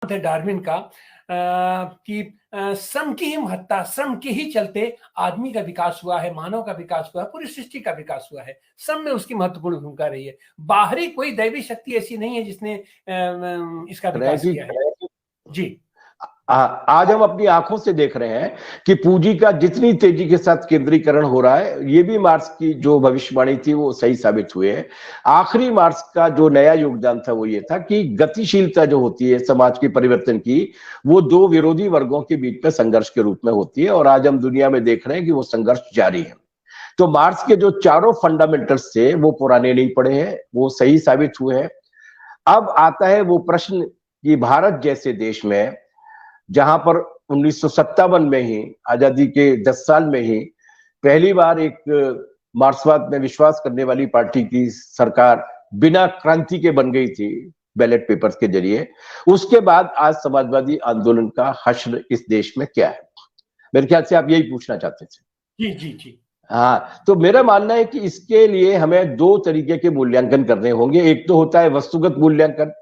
है डार्विन का कि श्रम की ही महत्ता, श्रम के ही चलते आदमी का विकास हुआ है, मानव का विकास हुआ है, पूरी सृष्टि का विकास हुआ है। श्रम में उसकी महत्वपूर्ण भूमिका रही है। बाहरी कोई दैवी शक्ति ऐसी नहीं है जिसने इसका विकास किया है। जी, आज हम अपनी आंखों से देख रहे हैं कि पूंजी का जितनी तेजी के साथ केंद्रीकरण हो रहा है, ये भी मार्क्स की जो भविष्यवाणी थी वो सही साबित हुए है। आखिरी मार्क्स का जो नया योगदान था वो ये था कि गतिशीलता जो होती है समाज के परिवर्तन की, वो दो विरोधी वर्गों के बीच में संघर्ष के रूप में होती है, और आज हम दुनिया में देख रहे हैं कि वो संघर्ष जारी है। तो मार्क्स के जो चारों फंडामेंटल्स थे वो पुराने नहीं पड़े हैं, वो सही साबित हुए हैं। अब आता है वो प्रश्न कि भारत जैसे देश में, जहां पर 1957 में ही, आजादी के 10 साल में ही पहली बार एक मार्क्सवाद में विश्वास करने वाली पार्टी की सरकार बिना क्रांति के बन गई थी बैलेट पेपर्स के जरिए, उसके बाद आज समाजवादी आंदोलन का हश्र इस देश में क्या है? मेरे ख्याल से आप यही पूछना चाहते थे। जी, जी, जी। हाँ, तो मेरा मानना है कि इसके लिए हमें दो तरीके के मूल्यांकन करने होंगे। एक तो होता है वस्तुगत मूल्यांकन,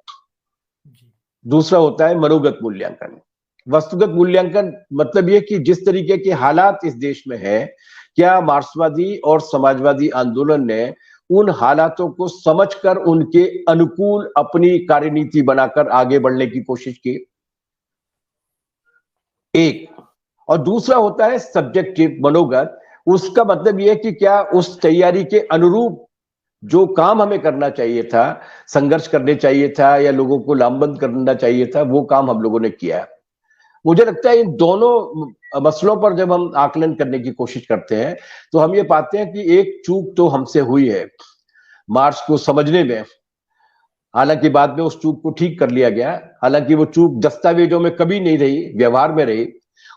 दूसरा होता है मनोगत मूल्यांकन। वस्तुगत मूल्यांकन मतलब ये कि जिस तरीके के हालात इस देश में है, क्या मार्क्सवादी और समाजवादी आंदोलन ने उन हालातों को समझकर उनके अनुकूल अपनी कार्यनीति बनाकर आगे बढ़ने की कोशिश की? एक। और दूसरा होता है सब्जेक्टिव, मनोगत। उसका मतलब यह कि क्या उस तैयारी के अनुरूप जो काम हमें करना चाहिए था, संघर्ष करने चाहिए था या लोगों को लामबंद करना चाहिए था, वो काम हम लोगों ने किया। मुझे लगता है इन दोनों मसलों पर जब हम आकलन करने की कोशिश करते हैं तो हम ये पाते हैं कि एक चूक तो हमसे हुई है मार्क्स को समझने में। हालांकि बाद में उस चूक को ठीक कर लिया गया, हालांकि वो चूक दस्तावेजों में कभी नहीं रही, व्यवहार में रही,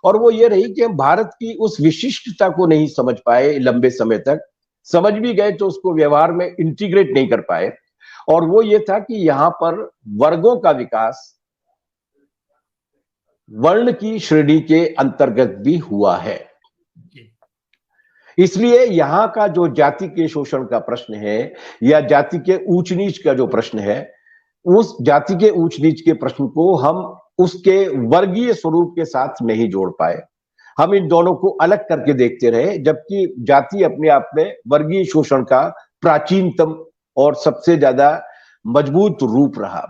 और वो ये रही कि हम भारत की उस विशिष्टता को नहीं समझ पाए लंबे समय तक। समझ भी गए तो उसको व्यवहार में इंटीग्रेट नहीं कर पाए। और वो ये था कि यहां पर वर्गों का विकास वर्ण की श्रेणी के अंतर्गत भी हुआ है। इसलिए यहां का जो जाति के शोषण का प्रश्न है या जाति के ऊंच नीच का जो प्रश्न है, उस जाति के ऊंच नीच के प्रश्न को हम उसके वर्गीय स्वरूप के साथ नहीं जोड़ पाए। हम इन दोनों को अलग करके देखते रहे, जबकि जाति अपने आप में वर्गीय शोषण का प्राचीनतम और सबसे ज्यादा मजबूत रूप रहा।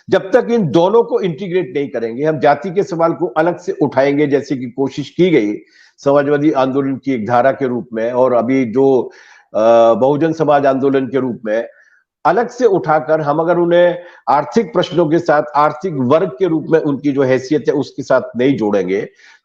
जब तक इन दोनों को इंटीग्रेट नहीं करेंगे, हम जाति के सवाल को अलग से उठाएंगे जैसे कि कोशिश की गई समाजवादी आंदोलन की एक धारा के रूप में, और अभी जो बहुजन समाज आंदोलन के रूप में अलग से उठाकर हम अगर उन्हें आर्थिक प्रश्नों के साथ, आर्थिक वर्ग के रूप में उनकी जो हैसियत है उसके साथ नहीं जोड़ेंगे,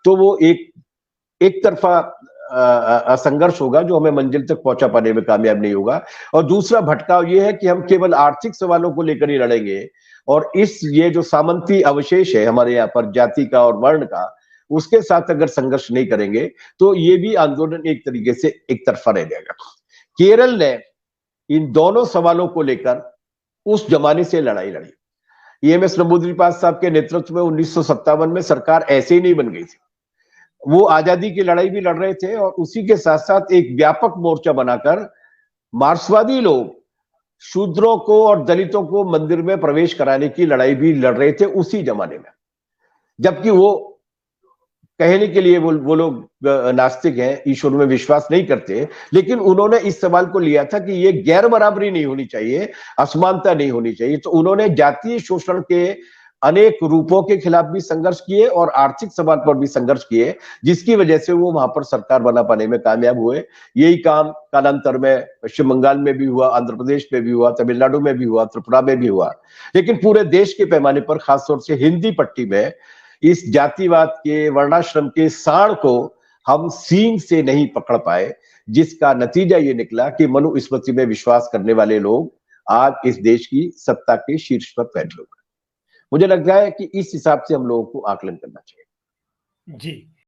तो वो एक तरफा संघर्ष होगा जो हमें मंजिल तक पहुंचा पाने में कामयाब नहीं होगा। और दूसरा भटकाव ये है कि हम केवल आर्थिक सवालों को लेकर ही लड़ेंगे, और ये जो सामंती अवशेष है हमारे यहाँ पर जाति का और वर्ण का, उसके साथ अगर संघर्ष नहीं करेंगे तो ये भी आंदोलन एक तरीके से एक तरफा रह जाएगा। केरल ने इन दोनों सवालों को लेकर उस जमाने से लड़ाई लड़ी। EMS नंबूदिरीपाद साहब के नेतृत्व में 1957 में सरकार ऐसे ही नहीं बन गई थी। वो आजादी की लड़ाई भी लड़ रहे थे और उसी के साथ साथ एक व्यापक मोर्चा बनाकर मार्क्सवादी लोग शूद्रों को और दलितों को मंदिर में प्रवेश कराने की लड़ाई भी लड़ रहे थे उसी जमाने में। जबकि वो कहने के लिए वो लोग नास्तिक हैं, ईश्वर में विश्वास नहीं करते, लेकिन उन्होंने इस सवाल को लिया था कि ये गैर बराबरी नहीं होनी चाहिए, असमानता नहीं होनी चाहिए। तो उन्होंने जातीय शोषण के अनेक रूपों के खिलाफ भी संघर्ष किए और आर्थिक सवाल पर भी संघर्ष किए, जिसकी वजह से वो वहां पर सरकार बना पाने में कामयाब हुए। यही काम कालांतर में पश्चिम बंगाल में भी हुआ, आंध्र प्रदेश में भी हुआ, तमिलनाडु में भी हुआ, त्रिपुरा में भी हुआ। लेकिन पूरे देश के पैमाने पर, खासतौर से हिंदी पट्टी में, इस जातिवाद के, वर्णाश्रम के साण को हम सींग से नहीं पकड़ पाए, जिसका नतीजा ये निकला कि मनुस्मृति में विश्वास करने वाले लोग आज इस देश की सत्ता के शीर्ष पर बैठे हुए। मुझे लगता है कि इस हिसाब से हम लोगों को आकलन करना चाहिए। जी।